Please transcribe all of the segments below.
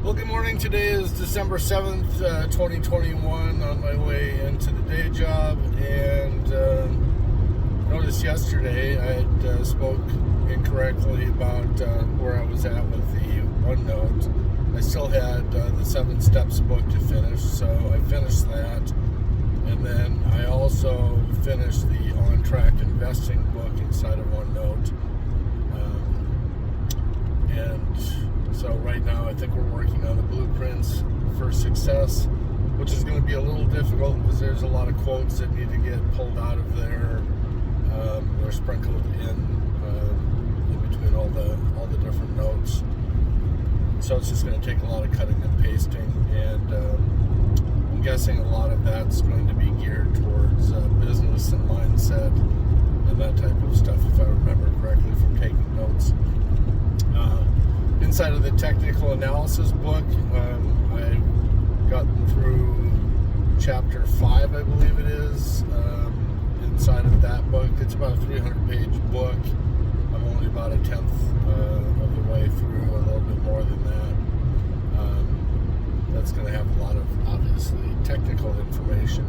Well, good morning. Today is December 7th, 2021, on my way into the day job, and noticed yesterday I had spoke incorrectly about where I was at with the OneNote. I still had the 7 Steps book to finish, so I finished that, and then I also finished the On Track Investing book inside of OneNote. So right now I think we're working on the blueprints for success, which is going to be a little difficult because there's a lot of quotes that need to get pulled out of there. They're sprinkled in between all the different notes. So it's just going to take a lot of cutting and pasting, and I'm guessing a lot of that's going to be geared towards business and mindset and that type of stuff, if I remember correctly from taking notes. Inside of the technical analysis book, I've gotten through chapter 5, I believe it is. Inside of that book, it's about a 300-page book. I'm only about a tenth of the way through, a little bit more than that. That's going to have a lot of, obviously, technical information.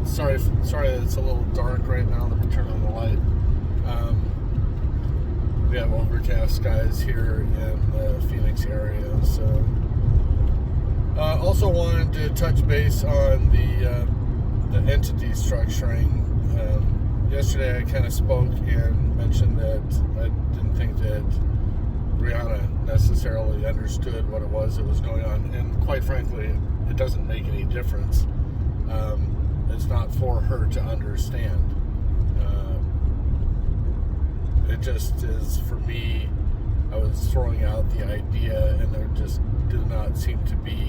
Sorry, it's a little dark right now. Let me turn on the light. We have overcast skies here in the Phoenix area. So, also wanted to touch base on the entity structuring. Yesterday, I kind of spoke and mentioned that I didn't think that Brianna necessarily understood what it was that was going on, and quite frankly, it doesn't make any difference. It's not for her to understand. It just is, for me, I was throwing out the idea, and there just did not seem to be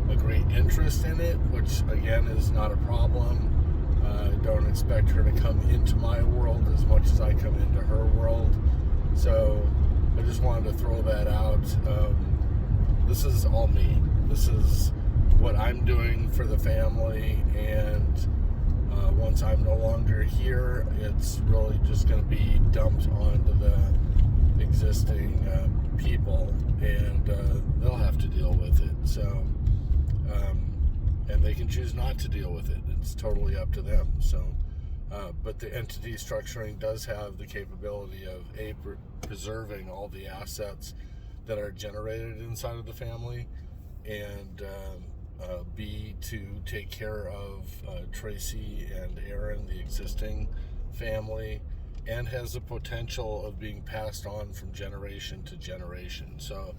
a great interest in it, which, again, is not a problem. I don't expect her to come into my world as much as I come into her world. So I just wanted to throw that out. This is all me. This is what I'm doing for the family, and once I'm no longer here, it's really just going to be dumped onto the existing people, and they'll have to deal with it. So, and they can choose not to deal with it. It's totally up to them. So, but the entity structuring does have the capability of preserving all the assets that are generated inside of the family, and B, to take care of Tracy and Aaron, the existing family, and has the potential of being passed on from generation to generation. So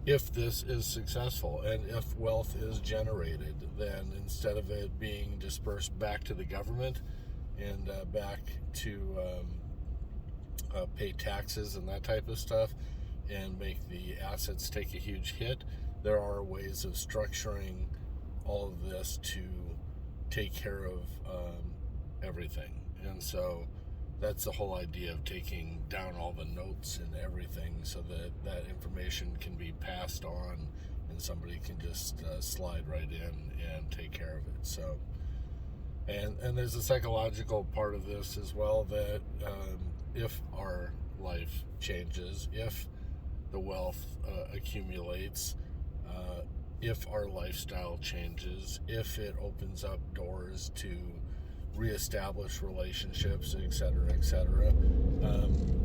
if this is successful and if wealth is generated, then instead of it being dispersed back to the government and back to pay taxes and that type of stuff and make the assets take a huge hit, there are ways of structuring all of this to take care of everything. And so that's the whole idea of taking down all the notes and everything, so that that information can be passed on and somebody can just slide right in and take care of it. So, and there's a psychological part of this as well, that if our life changes, if the wealth accumulates, if our lifestyle changes, if it opens up doors to reestablish relationships, etc.,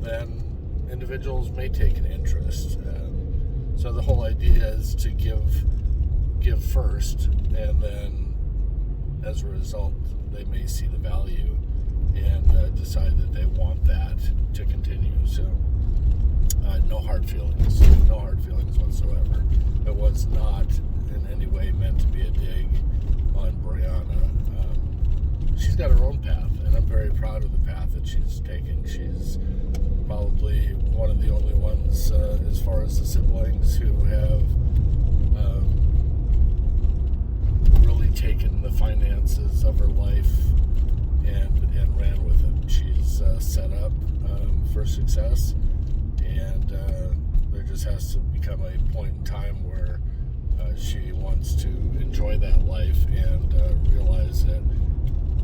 then individuals may take an interest. So the whole idea is to give first, and then as a result, they may see the value and decide that they want that to continue. So no hard feelings whatsoever. It was not in any way meant to be a dig on Brianna. She's got her own path, and I'm very proud of the path that she's taken. She's probably one of the only ones, as far as the siblings, who have really taken the finances of her life and ran with it. She's set up for success, and there just has to become a point in time where she wants to enjoy that life and realize that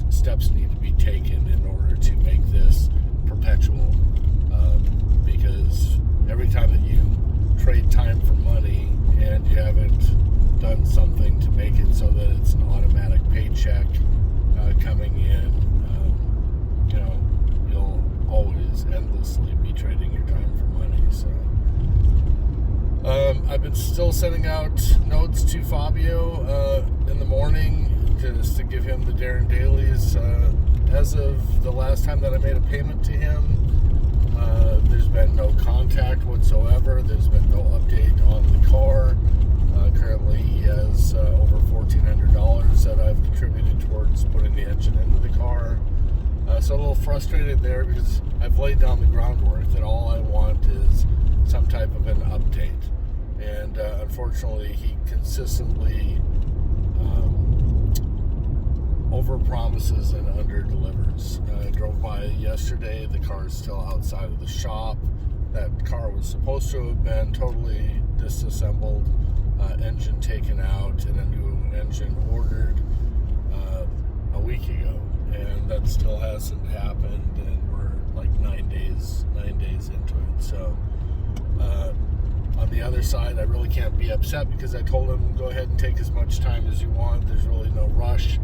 steps need to be taken in order to make this perpetual, because every time that you trade time for money and you haven't done something to make it so that it's an automatic paycheck coming in, you'll always endlessly be trading your time for money. So I've been still sending out notes to Fabio in the morning just to give him the Darren Dailies. As of the last time that I made a payment to him, there's been no contact whatsoever. There's been no update on the car. Currently he has over $1,400 that I've contributed towards putting the engine into the car. So a little frustrated there because I've laid down the groundwork that all I want is some type of an update. And unfortunately, he consistently over-promises and under-delivers. I drove by yesterday. The car is still outside of the shop. That car was supposed to have been totally disassembled, engine taken out, and a new engine ordered a week ago. And that still hasn't happened, and we're like 9 days into it. So on the other side, I really can't be upset because I told him go ahead and take as much time as you want. There's really no rush,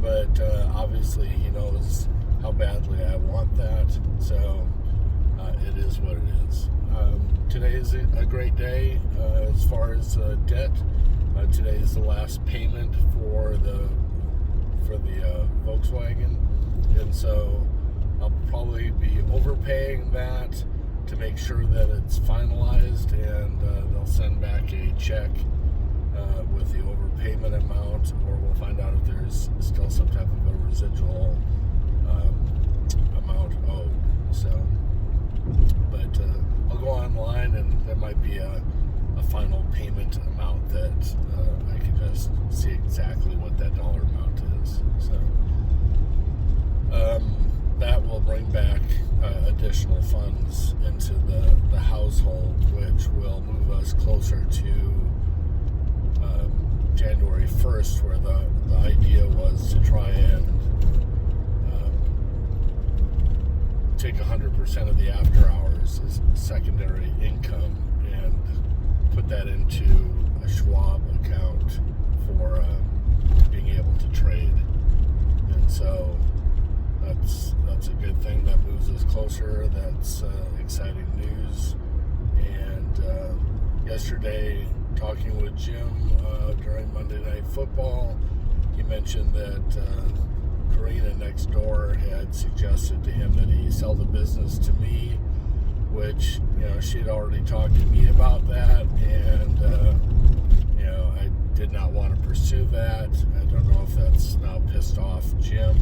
but obviously he knows how badly I want that. So it is what it is. Today is a great day as far as debt. Today is the last payment for the Volkswagen, and so I'll probably be overpaying that to make sure that it's finalized, and they'll send back a check with the overpayment amount, or we'll find out if there's still some type of a residual amount owed. So, but I'll go online and there might be a final payment amount that I can just see exactly what that dollar amount is. So that will bring back additional funds into the household, which will move us closer to January 1st, where the idea was to try and take 100% of the after hours as secondary income and put that into a Schwab account for being able to trade. And so that's a good thing. That moves us closer. That's exciting news. And yesterday, talking with Jim during Monday Night Football, he mentioned that Karina next door had suggested to him that he sell the business to me, which, she'd already talked to me about that, and I did not want to pursue that. I don't know if that's now pissed off Jim.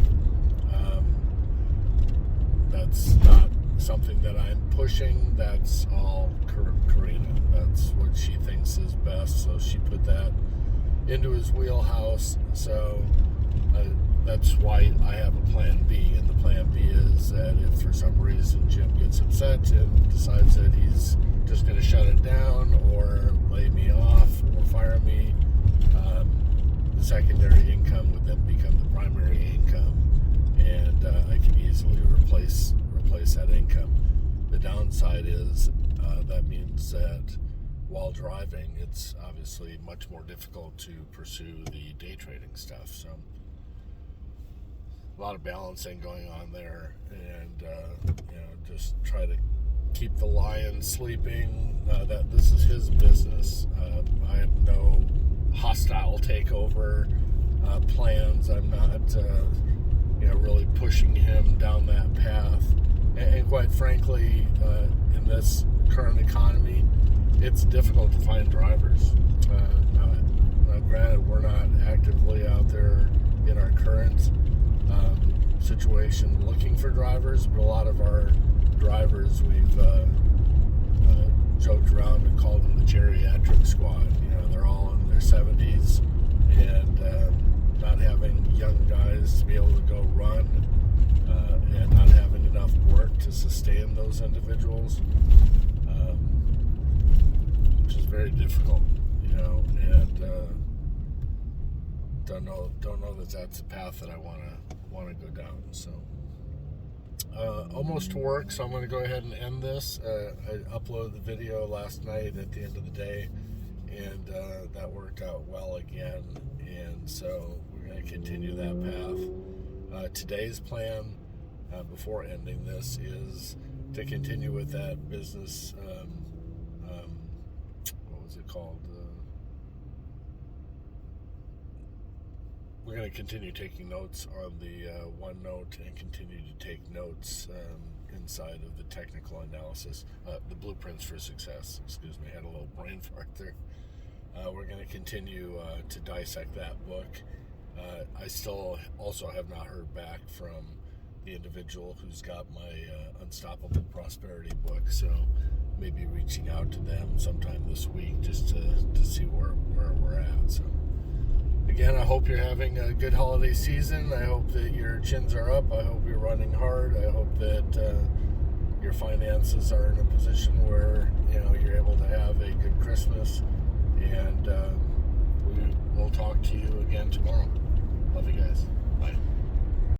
That's not something that I'm pushing. That's all Karina. That's what she thinks is best, so she put that into his wheelhouse. So that's why I have a plan B, and the plan B is that if for some reason Jim gets upset and decides that he's just going to shut it down or lay me off or fire me, the secondary income would then become the primary income, and I can easily replace that income. The downside is that means that while driving, it's obviously much more difficult to pursue the day trading stuff. So a lot of balancing going on there, and just try to keep the lion sleeping. That this is his business. I have no hostile takeover plans. I'm not really pushing him down that path. And quite frankly, in this current economy, it's difficult to find drivers. Now, granted, we're not actively out there in our current situation looking for drivers, but a lot of our drivers, we've joked around and called them the geriatric squad. They're all in their 70s, and not having young guys to be able to go run, and not having enough work to sustain those individuals, which is very difficult, and don't know that that's a path that I want to go down. So almost to work, so I'm going to go ahead and end this. I uploaded the video last night at the end of the day, and that worked out well again, and so we're going to continue that path. Today's plan, before ending this, is to continue with that business, what was it called? We're going to continue taking notes on the OneNote and continue to take notes inside of the technical analysis, the blueprints for success. Excuse me, I had a little brain fart there. We're going to continue to dissect that book. I still also have not heard back from the individual who's got my Unstoppable Prosperity book, so maybe reaching out to them sometime this week just to see where we're at. So again, I hope you're having a good holiday season. I hope that your chins are up. I hope you're running hard. I hope that your finances are in a position where you're able to have a good Christmas. And we will talk to you again tomorrow.